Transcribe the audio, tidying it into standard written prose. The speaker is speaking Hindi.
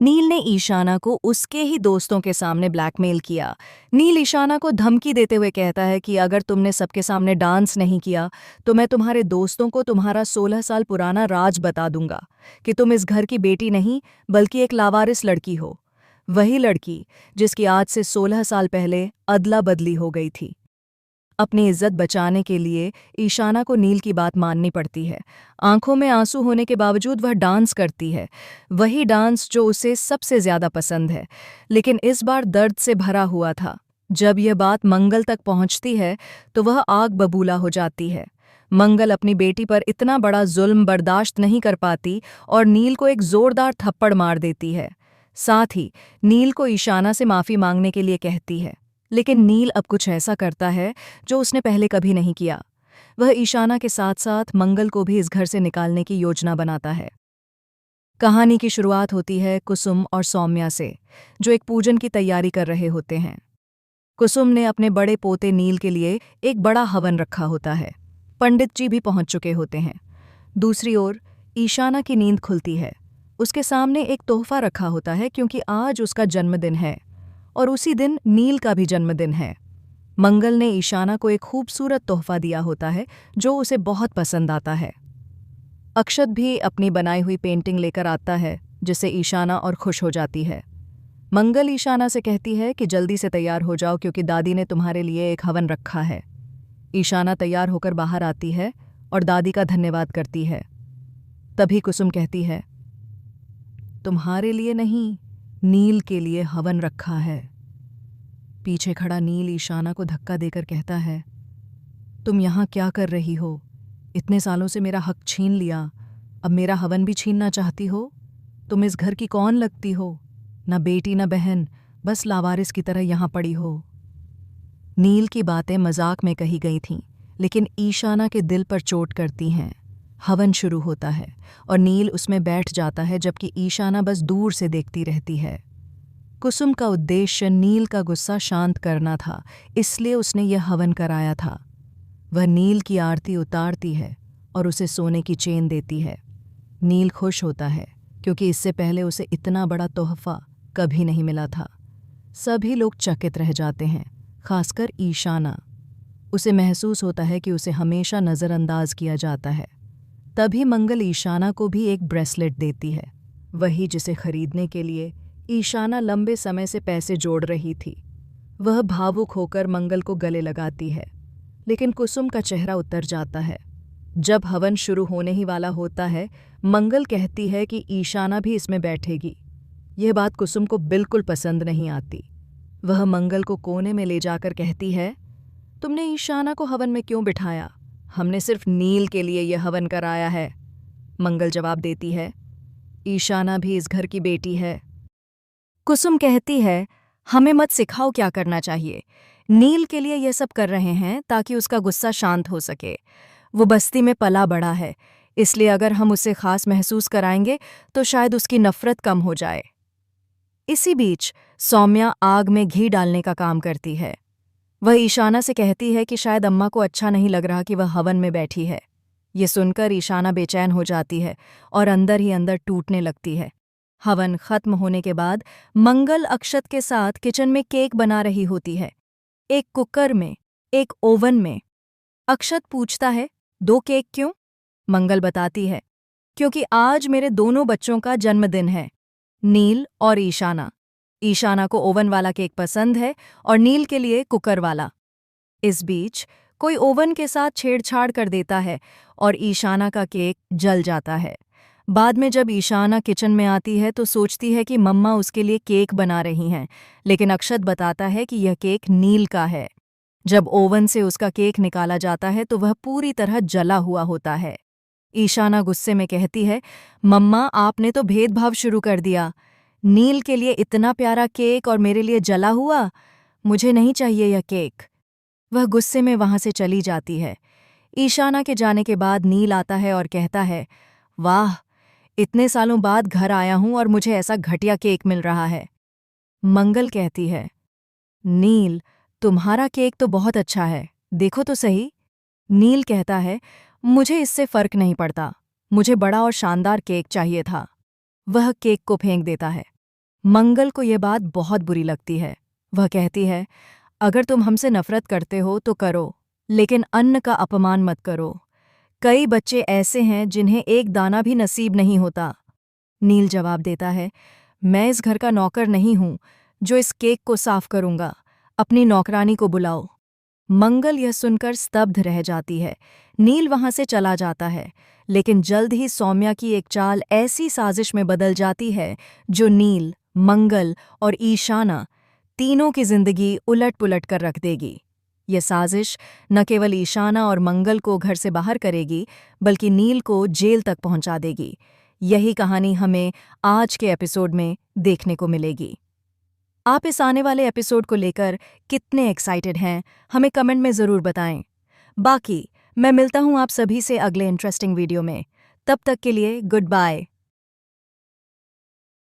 नील ने ईशाना को उसके ही दोस्तों के सामने ब्लैकमेल किया। नील ईशाना को धमकी देते हुए कहता है कि अगर तुमने सबके सामने डांस नहीं किया तो मैं तुम्हारे दोस्तों को तुम्हारा 16 साल पुराना राज बता दूंगा कि तुम इस घर की बेटी नहीं बल्कि एक लावारिस लड़की हो। वही लड़की जिसकी आज से 16 साल पहले अदला बदली हो गई थी। अपनी इज्जत बचाने के लिए ईशाना को नील की बात माननी पड़ती है। आंखों में आंसू होने के बावजूद वह डांस करती है, वही डांस जो उसे सबसे ज्यादा पसंद है, लेकिन इस बार दर्द से भरा हुआ था। जब यह बात मंगल तक पहुंचती है तो वह आग बबूला हो जाती है। मंगल अपनी बेटी पर इतना बड़ा जुल्म बर्दाश्त नहीं कर पाती और नील को एक जोरदार थप्पड़ मार देती है। साथ ही नील को ईशाना से माफी मांगने के लिए कहती है, लेकिन नील अब कुछ ऐसा करता है जो उसने पहले कभी नहीं किया। वह ईशाना के साथ साथ मंगल को भी इस घर से निकालने की योजना बनाता है। कहानी की शुरुआत होती है कुसुम और सौम्या से, जो एक पूजन की तैयारी कर रहे होते हैं। कुसुम ने अपने बड़े पोते नील के लिए एक बड़ा हवन रखा होता है। पंडित जी भी पहुंच चुके होते हैं। दूसरी ओर ईशाना की नींद खुलती है। उसके सामने एक तोहफा रखा होता है क्योंकि आज उसका जन्मदिन है और उसी दिन नील का भी जन्मदिन है। मंगल ने ईशाना को एक खूबसूरत तोहफा दिया होता है जो उसे बहुत पसंद आता है। अक्षत भी अपनी बनाई हुई पेंटिंग लेकर आता है जिससे ईशाना और खुश हो जाती है। मंगल ईशाना से कहती है कि जल्दी से तैयार हो जाओ क्योंकि दादी ने तुम्हारे लिए एक हवन रखा है। ईशाना तैयार होकर बाहर आती है और दादी का धन्यवाद करती है। तभी कुसुम कहती है, तुम्हारे लिए नहीं, नील के लिए हवन रखा है। पीछे खड़ा नील ईशाना को धक्का देकर कहता है, तुम यहाँ क्या कर रही हो? इतने सालों से मेरा हक छीन लिया, अब मेरा हवन भी छीनना चाहती हो? तुम इस घर की कौन लगती हो? न बेटी न बहन, बस लावारिस की तरह यहाँ पड़ी हो। नील की बातें मजाक में कही गई थीं, लेकिन ईशाना के दिल पर चोट करती हैं। हवन शुरू होता है और नील उसमें बैठ जाता है जबकि ईशाना बस दूर से देखती रहती है। कुसुम का उद्देश्य नील का गुस्सा शांत करना था, इसलिए उसने यह हवन कराया था। वह नील की आरती उतारती है और उसे सोने की चेन देती है। नील खुश होता है क्योंकि इससे पहले उसे इतना बड़ा तोहफा कभी नहीं मिला था। सभी लोग चकित रह जाते हैं, खासकर ईशाना। उसे महसूस होता है कि उसे हमेशा नज़रअंदाज किया जाता है। तभी मंगल ईशाना को भी एक ब्रेसलेट देती है, वही जिसे खरीदने के लिए ईशाना लंबे समय से पैसे जोड़ रही थी। वह भावुक होकर मंगल को गले लगाती है, लेकिन कुसुम का चेहरा उतर जाता है। जब हवन शुरू होने ही वाला होता है, मंगल कहती है कि ईशाना भी इसमें बैठेगी। यह बात कुसुम को बिल्कुल पसंद नहीं आती। वह मंगल को कोने में ले जाकर कहती है, तुमने ईशाना को हवन में क्यों बिठाया? हमने सिर्फ नील के लिए यह हवन कराया है। मंगल जवाब देती है, ईशाना भी इस घर की बेटी है। कुसुम कहती है, हमें मत सिखाओ क्या करना चाहिए। नील के लिए यह सब कर रहे हैं ताकि उसका गुस्सा शांत हो सके। वो बस्ती में पला बड़ा है, इसलिए अगर हम उसे खास महसूस कराएंगे तो शायद उसकी नफरत कम हो जाए। इसी बीच सौम्या आग में घी डालने का काम करती है। वह ईशाना से कहती है कि शायद अम्मा को अच्छा नहीं लग रहा कि वह हवन में बैठी है। ये सुनकर ईशाना बेचैन हो जाती है और अंदर ही अंदर टूटने लगती है। हवन खत्म होने के बाद मंगल अक्षत के साथ किचन में केक बना रही होती है, एक कुकर में, एक ओवन में। अक्षत पूछता है, 2 केक क्यों? मंगल बताती है, क्योंकि आज मेरे दोनों बच्चों का जन्मदिन है, नील और ईशाना। ईशाना को ओवन वाला केक पसंद है और नील के लिए कुकर वाला। इस बीच कोई ओवन के साथ छेड़छाड़ कर देता है और ईशाना का केक जल जाता है। बाद में जब ईशाना किचन में आती है तो सोचती है कि मम्मा उसके लिए केक बना रही हैं, लेकिन अक्षत बताता है कि यह केक नील का है। जब ओवन से उसका केक निकाला जाता है तो वह पूरी तरह जला हुआ होता है। ईशाना गुस्से में कहती है, मम्मा आपने तो भेदभाव शुरू कर दिया। नील के लिए इतना प्यारा केक और मेरे लिए जला हुआ। मुझे नहीं चाहिए यह केक। वह गुस्से में वहां से चली जाती है। ईशाना के जाने के बाद नील आता है और कहता है, वाह, इतने सालों बाद घर आया हूं और मुझे ऐसा घटिया केक मिल रहा है। मंगल कहती है, नील, तुम्हारा केक तो बहुत अच्छा है, देखो तो सही। नील कहता है, मुझे इससे फर्क नहीं पड़ता, मुझे बड़ा और शानदार केक चाहिए था। वह केक को फेंक देता है। मंगल को यह बात बहुत बुरी लगती है। वह कहती है, अगर तुम हमसे नफरत करते हो तो करो, लेकिन अन्न का अपमान मत करो। कई बच्चे ऐसे हैं जिन्हें एक दाना भी नसीब नहीं होता। नील जवाब देता है, मैं इस घर का नौकर नहीं हूं जो इस केक को साफ करूंगा। अपनी नौकरानी को बुलाओ। मंगल यह सुनकर स्तब्ध रह जाती है। नील वहां से चला जाता है, लेकिन जल्द ही सौम्या की एक चाल ऐसी साजिश में बदल जाती है जो नील, मंगल और ईशाना तीनों की जिंदगी उलट पुलट कर रख देगी। यह साजिश न केवल ईशाना और मंगल को घर से बाहर करेगी, बल्कि नील को जेल तक पहुंचा देगी। यही कहानी हमें आज के एपिसोड में देखने को मिलेगी। आप इस आने वाले एपिसोड को लेकर कितने एक्साइटेड हैं, हमें कमेंट में ज़रूर बताएं। बाकी मैं मिलता हूं आप सभी से अगले इंटरेस्टिंग वीडियो में। तब तक के लिए गुड बाय।